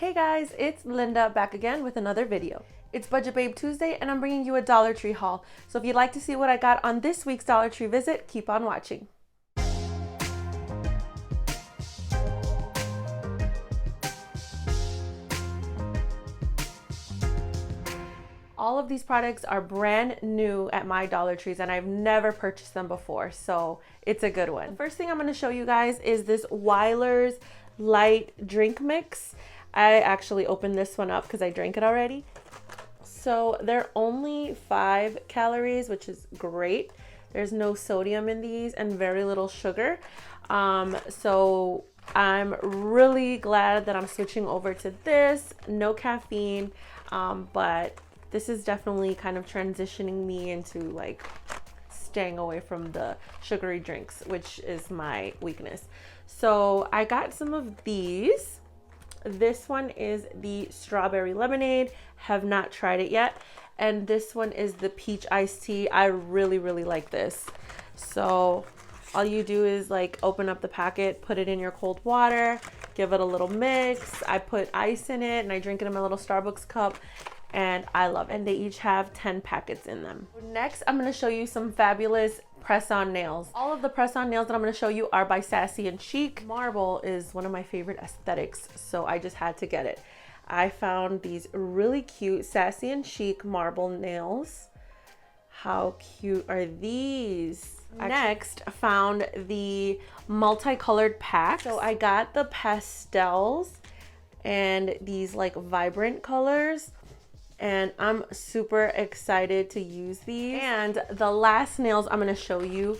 Hey guys, it's Linda back again with another video. It's Budget Babe Tuesday and I'm bringing you a Dollar Tree haul. So if you'd like to see what I got on this week's Dollar Tree visit, keep on watching. All of these products are brand new at my Dollar Trees and I've never purchased them before, so it's a good one. The first thing I'm going to show you guys is this Weiler's Light Drink Mix. I actually opened this one up because I drank it already. So they're only 5 calories, which is great. There's no sodium in these and very little sugar. So I'm really glad that I'm switching over to this. No caffeine, but this is definitely kind of transitioning me into like staying away from the sugary drinks, which is my weakness. So I got some of these. This one is the strawberry lemonade. Have not tried it yet. And this one is the peach iced tea. I really like this. So all you do is like open up the packet, put it in your cold water, give it a little mix. I put ice in it and I drink it in my little Starbucks cup. And I love it. And they each have 10 packets in them. Next, I'm going to show you some fabulous press-on nails. All of the press-on nails that I'm going to show you are by Sassy and Chic. Marble is one of my favorite aesthetics, so I just had to get it. I found these really cute Sassy and Chic marble nails. How cute are these? Next, found the multicolored pack. So I got the pastels and these like vibrant colors. And I'm super excited to use these. And the last nails I'm going to show you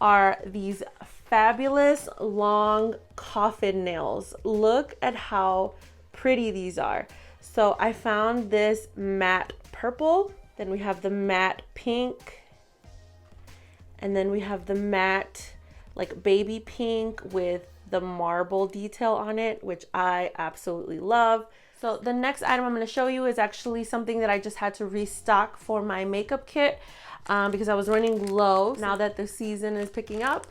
are these fabulous long coffin nails. Look at how pretty these are. So I found this matte purple, then we have the matte pink, and then we have the matte like baby pink with the marble detail on it, which I absolutely love. So the next item I'm going to show you is actually something that I just had to restock for my makeup kit because I was running low now that the season is picking up.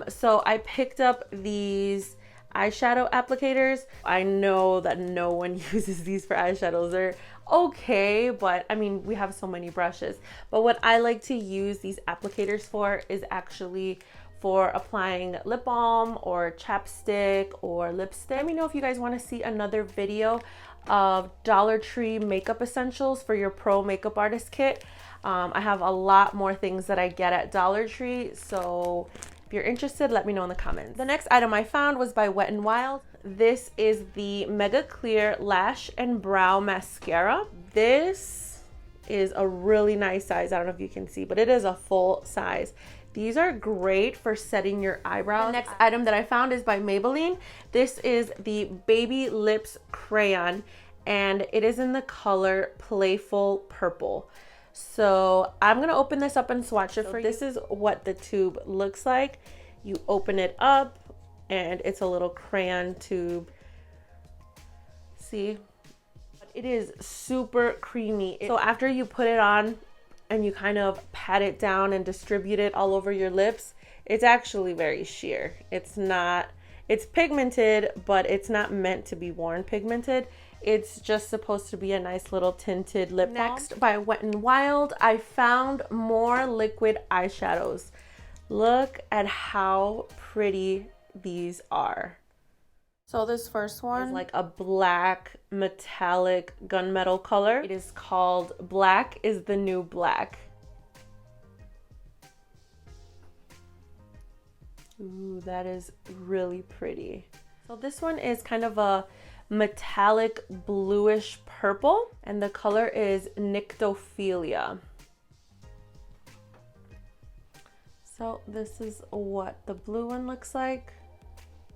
So I picked up these eyeshadow applicators. I know that no one uses these for eyeshadows. They're okay, but I mean, we have so many brushes. But what I like to use these applicators for is actually for applying lip balm or chapstick or lipstick. Let me know if you guys want to see another video of Dollar Tree makeup essentials for your pro makeup artist kit. I have a lot more things that I get at Dollar Tree, so if you're interested, let me know in the comments. The next item I found was by Wet n Wild. This is the Mega Clear Lash and Brow Mascara. This is a really nice size. I don't know if you can see, but it is a full size. These are great for setting your eyebrows. The next item that I found is by Maybelline. This is the Baby Lips Crayon, and it is in the color Playful Purple. So I'm gonna open this up and swatch it for you. This is what the tube looks like. You open it up, and it's a little crayon tube. See? It is super creamy. So after you put it on, and you kind of pat it down and distribute it all over your lips, it's actually very sheer. It's pigmented, but it's not meant to be worn pigmented. It's just supposed to be a nice little tinted lip balm. Next, by Wet n Wild, I found more liquid eyeshadows. Look at how pretty these are. So this first one is like a black metallic gunmetal color. It is called Black is the New Black. Ooh, that is really pretty. So this one is kind of a metallic bluish purple, and the color is Nyctophilia. So this is what the blue one looks like.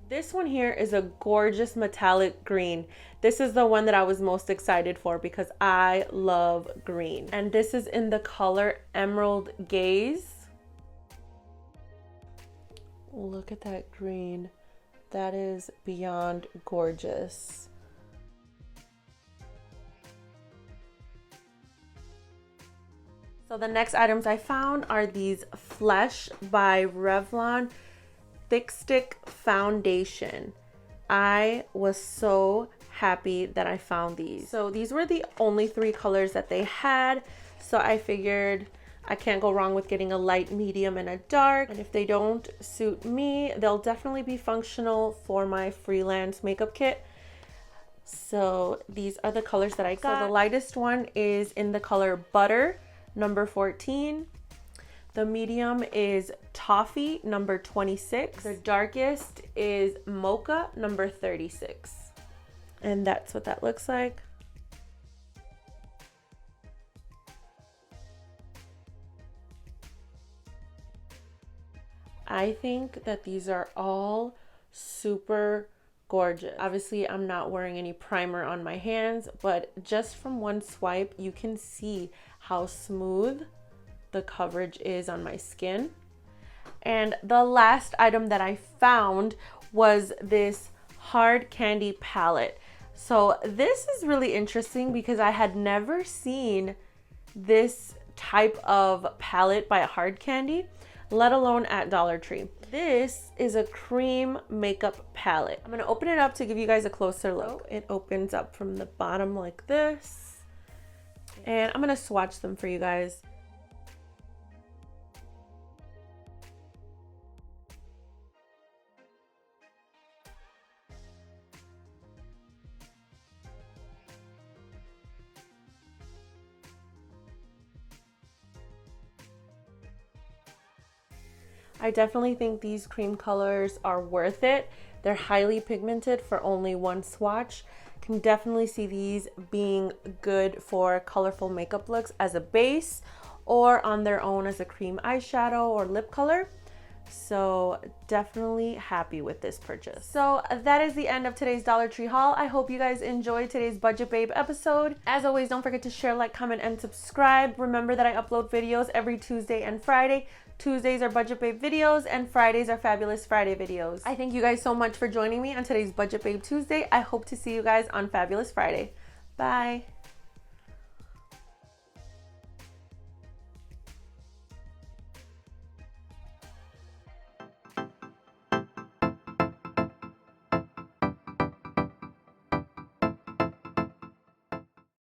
This one here is a gorgeous metallic green. This is the one that I was most excited for because I love green. And this is in the color Emerald Gaze. Look at that green. That is beyond gorgeous. So the next items I found are these Flesh by Revlon Thick Stick Foundation. I was so happy that I found these. So these were the only 3 colors that they had. So I figured I can't go wrong with getting a light, medium, and a dark. And if they don't suit me, they'll definitely be functional for my freelance makeup kit. So these are the colors that I got. So the lightest one is in the color Butter, number 14. The medium is Toffee, number 26. The darkest is Mocha, number 36. And that's what that looks like. I think that these are all super gorgeous. Obviously, I'm not wearing any primer on my hands, but just from one swipe, you can see how smooth the coverage is on my skin. And the last item that I found was this hard candy palette. So this is really interesting because I had never seen this type of palette by a hard candy, let alone at Dollar Tree. This is a cream makeup palette. I'm gonna open it up to give you guys a closer look. It opens up from the bottom like this. And I'm gonna swatch them for you guys. I definitely think these cream colors are worth it. They're highly pigmented for only one swatch. Can definitely see these being good for colorful makeup looks as a base or on their own as a cream eyeshadow or lip color. So definitely happy with this purchase. So that is the end of today's Dollar Tree haul. I hope you guys enjoyed today's Budget Babe episode. As always, don't forget to share, like, comment, and subscribe. Remember that I upload videos every Tuesday and Friday. Tuesdays are Budget Babe videos and Fridays are Fabulous Friday videos. I thank you guys so much for joining me on today's Budget Babe Tuesday. I hope to see you guys on Fabulous Friday. Bye.